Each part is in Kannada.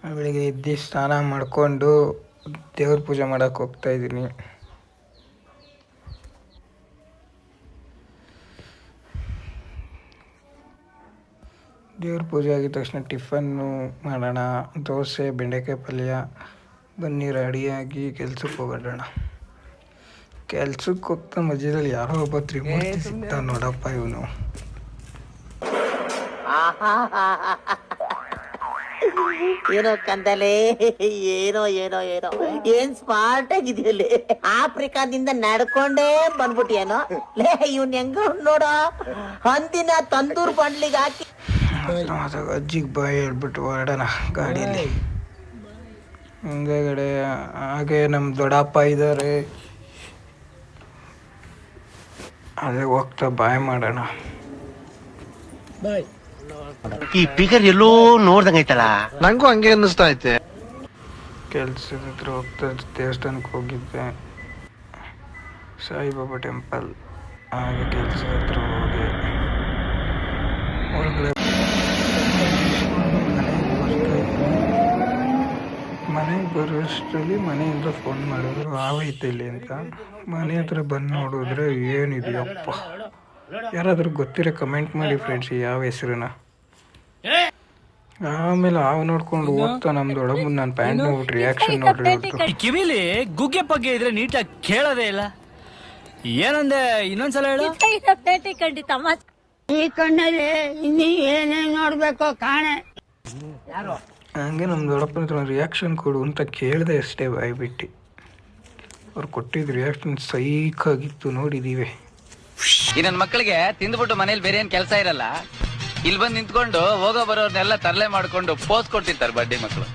ಬೆಳಿಗ್ಗೆ ಎದ್ದು ಸ್ನಾನ ಮಾಡಿಕೊಂಡು ದೇವ್ರ ಪೂಜೆ ಮಾಡೋಕ್ಕೆ ಹೋಗ್ತಾಯಿದ್ದೀನಿ. ದೇವ್ರ ಪೂಜೆ ಆಗಿದ ತಕ್ಷಣ ಟಿಫನ್ನು ಮಾಡೋಣ. ದೋಸೆ, ಬೆಂಡೆಕಾಯಿ ಪಲ್ಯ. ಬನ್ನಿ ರೆಡಿಯಾಗಿ ಕೆಲ್ಸಕ್ಕೆ ಹೋಗೋಣ. ಕೆಲ್ಸಕ್ಕೆ ಹೋಗ್ತಾ ಮಧ್ಯದಲ್ಲಿ ಯಾರೋ ಒಬ್ಬ ತ್ರಿಮೂರ್ತಿ ಸಿಗ್ತಾನೆ ನೋಡಪ್ಪ ಇವನು. ಏನೋ ಕಂದಲೆ, ಏನೋ ಏನೋ ಏನೋ ಏನ್ ಸ್ಮಾರ್ಟ್ ಆಗಿದೆಯಲ್ಲಿ. ಆಫ್ರಿಕಾದಿಂದ ನಡ್ಕೊಂಡೇ ಬಂದ್ಬಿಟ್ಟಿಯೇನೋ ಲೇ. ಇವ್ನ ಹೆಂಗ ನೋಡ, ಹಂದಿನ ತಂದೂರ್ ಬಂಡ್ಲಿಗೆ ಹಾಕಿ ಅಜ್ಜಿಗೆ ಬಾಯ್ ಹೇಳ್ಬಿಟ್ಟು ಹೊರಡೋಣ ಗಾಡಿಯಲ್ಲಿ. ಹಿಂದೆಗಡೆ ಹಾಗೆ ನಮ್ಮ ದೊಡ್ಡಪ್ಪ ಇದ್ದಾರೆ, ಅದೇ ಹೋಗ್ತಾ ಬಾಯ್ ಮಾಡೋಣ. ಈ ಫಿಗರ್ ಎಲ್ಲೋ ನೋಡ್ದಂಗೈತಲ್ಲ, ನಂಗೂ ಹಂಗೆ ಅನ್ನಿಸ್ತಾ ಐತೆ. ಕೆಲ್ಸದ ಹತ್ರ ಹೋಗ್ತಾ ದೇವಸ್ಥಾನಕ್ಕೆ ಹೋಗಿದ್ದೆ, ಸಾಯಿಬಾಬಾ ಟೆಂಪಲ್. ಹಾಗೆ ಕೆಲ್ಸದ ಹತ್ರ ಹೋಗಿ ಒಳಗಡೆ ಮನೆಗೆ ಬರೋಷ್ಟರಲ್ಲಿ ಮನೆಯಿಂದ ಫೋನ್ ಮಾಡಿದ್ರು ಆವೈತೆ ಇಲ್ಲಿ ಅಂತ. ಮನೆ ಹತ್ರ ಬಂದು ನೋಡಿದ್ರೆ ಏನಿದೆಯಪ್ಪ. ಯಾರಾದರೂ ಗೊತ್ತಿರೋ ಕಮೆಂಟ್ ಮಾಡಿ ಫ್ರೆಂಡ್ಸ್, ಯಾವ ಹೆಸರನ್ನ. ಆಮೇಲೆ ನೋಡ್ಕೊಂಡು ಹೋಗ್ತಾ ನಮ್ದು ಒಳಗೆ ನನ್ನ ಪ್ಯಾಂಟ್ ನೋಡ್ಬಿಟ್ಟು ರಿಯಾಕ್ಷನ್ ನೋಡ್ರಿ. ಕಿವಿಲಿ ಗುಗ್ಗೆ ಪಗ್ಗೆ ಇದ್ರೆ ನೀಟಾಗಿ ಕೇಳೋದೇ ಇಲ್ಲ. ಏನಂದೆ ಇನ್ನೊಂದ್ಸಲ ಹೇಳು. ಈ ಕಣ್ಣಲ್ಲಿ ಇನ್ನೀ ಏನೇನ್ ನೋಡ್ಬೇಕೋ ಕಾಣೆ. ಹಂಗೆ ನಮ್ಮ ದೊಡ್ಡಪ್ಪನ ಹತ್ರ ರಿಯಾಕ್ಷನ್ ಕೊಡು ಅಂತ ಕೇಳಿದೆ ಅಷ್ಟೇ ಬಾಯ್ಬಿಟ್ಟು. ಅವ್ರು ಕೊಟ್ಟಿದ್ದು ರಿಯಾಕ್ಷನ್ ಸೈಕಾಗಿತ್ತು, ನೋಡಿದ್ದೀವಿ. ಈ ನನ್ನ ಮಕ್ಕಳಿಗೆ ತಿಂದ್ಬಿಟ್ಟು ಮನೇಲಿ ಬೇರೆ ಏನ್ ಕೆಲಸ ಇರಲ್ಲ, ಇಲ್ಲಿ ಬಂದು ನಿಂತ್ಕೊಂಡು ಹೋಗೋ ಬರೋರ್ನೆಲ್ಲ ತರಲೆ ಮಾಡ್ಕೊಂಡು ಪೋಸ್ ಕೊಡ್ತಿರ್ತಾರೆ ಬಡ್ಡಿ ಮಕ್ಕಳು.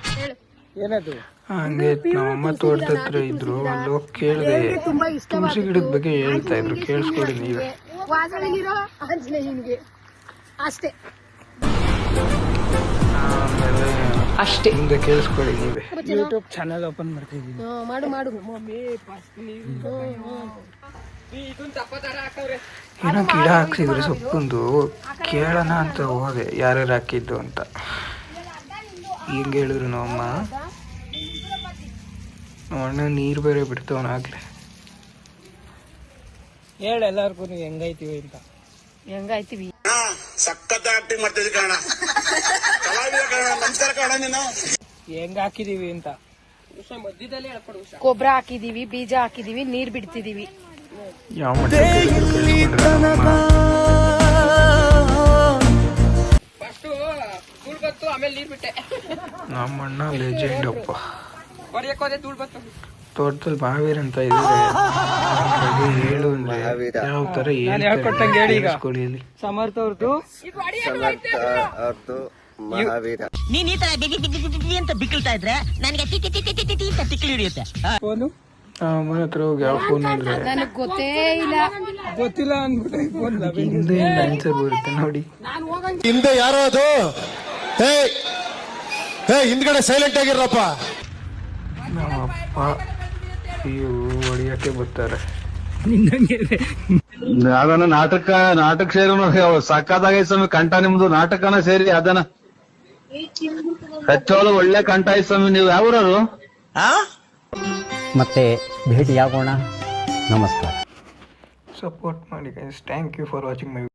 ಹಂಗೆ ನಮ್ಮಮ್ಮ ತೋಟದ ಹತ್ರ ಇದ್ರು, ಅಲ್ಲಿ ಹೋಗಿ ಕೇಳಿದೆ. ತುಳಸಿ ಗಿಡದ ಬಗ್ಗೆ ಹೇಳ್ತಾ ಇದ್ರು, ಕೇಳಿಸ್ಕೊಡಿ ನೀವೇ. ಆಮೇಲೆ ಅಷ್ಟೇ, ಮುಂದೆ ಕೇಳಿಸ್ಕೊಳ್ಳಿ ನೀವೇ. ಯೂಟ್ಯೂಬ್ ಚಾನಲ್ ಓಪನ್ ಮಾಡ್ತಿದ್ದೀನಿ. ಏನೋ ಗಿಡ ಹಾಕ್ಸಿದ್ರು ಸೊಪ್ಪುಂದು, ಕೇಳೋಣ ಅಂತ ಹೋದೆ ಯಾರ್ಯಾರು ಹಾಕಿದ್ದು ಅಂತ. ಹಿಂಗೆ ಹೇಳಿದ್ರು ನಮ್ಮಮ್ಮ. ನಮ್ಮ ಅಣ್ಣ ನೀರು ಬೇರೆ ಬಿಡ್ತವನಾಗ್ಲೆ. ಹೇಳ ಎಲ್ಲಾರ್ಗು ನೀವು ಹೆಂಗೈತಿವಿ ಅಂತ. ಹೆಂಗಾಯ್ತಿವಿ ಸಖತ್ ಆಕ್ಟಿಂಗ್ ಮಾಡ್ತಿದ್ವಿ ಕಾರಣ, ನಮಸ್ಕಾರ ಕಾರಣ. ನೀನು ಹೆಂಗ್ ಹಾಕಿದೀವಿ ಅಂತ ಗೊಬ್ಬರ ಹಾಕಿದೀವಿ, ಬೀಜ ಹಾಕಿದೀವಿ, ನೀರ್ ಬಿಡ್ತಿದೀವಿ. ಯಾವ ಮಟ್ಟ ನಮ್ಮ ಅಣ್ಣ ಲೆಜೆಂಡ್ ಅಪ್ಪ. ತೋಟದಲ್ಲಿ ಮಹಾವೀರ್ ಅಂತ ಇದ್ದಾರೆ, ಹೇಳು ಅಂದ್ರೆ ಯಾವ ತರ ಹೇಳ್ಕೊಡಿ. ಸಮರ್ಥ ಅವ್ರದ್ದು ನೀನ್ ಈ ತರ ಅಂತ ಬಿಕ್ಕಳ್ತಾ ಇದ್ರೆ ನನಗೆ ತಿಕ್ಕಿ ಹಿಡಿಯುತ್ತೆ. ಮನೆ ಹತ್ರ ಹೋಗಿ ಯಾವ ಫೋನ್ ಅಂದ್ರೆ ನನಗ್ ಗೊತ್ತೇ ಇಲ್ಲ, ಗೊತ್ತಿಲ್ಲ ಅಂದ್ಬಿಟ್ಟು ಹಿಂದೆ ಆನ್ಸರ್ ಬರುತ್ತೆ ನೋಡಿ. ಹಿಂದೆ ಯಾರೋ ಅದು, ಹೇ ಹಿಂದ್ಗಡೆ ಸೈಲೆಂಟ್ ಆಗಿರಪ್ಪ. ನಮ್ಮಪ್ಪ ಅಯ್ಯೋ ಹೊಡಿಯಕ್ಕೆ ಬರ್ತಾರೆ. ಅದನ್ನ ನಾಟಕ ಸೇರಿ ಸಕ್ಕದಾಗೈ ಸ್ವಾಮಿ. ಕಂಠ ನಿಮ್ದು ನಾಟಕನ ಸೇರಿ ಅದನ್ನ ಹೆಚ್ಚೋಳು ಒಳ್ಳೆ ಕಂಠ ಐ ಸ್ವಾಮಿ. ನೀವು ಯಾವ್ರವರು? ಮತ್ತೆ ಭೇಟಿಯಾಗೋಣ. ನಮಸ್ಕಾರ. ಸಪೋರ್ಟ್ ಮಾಡಿ guys. Thank you for watching my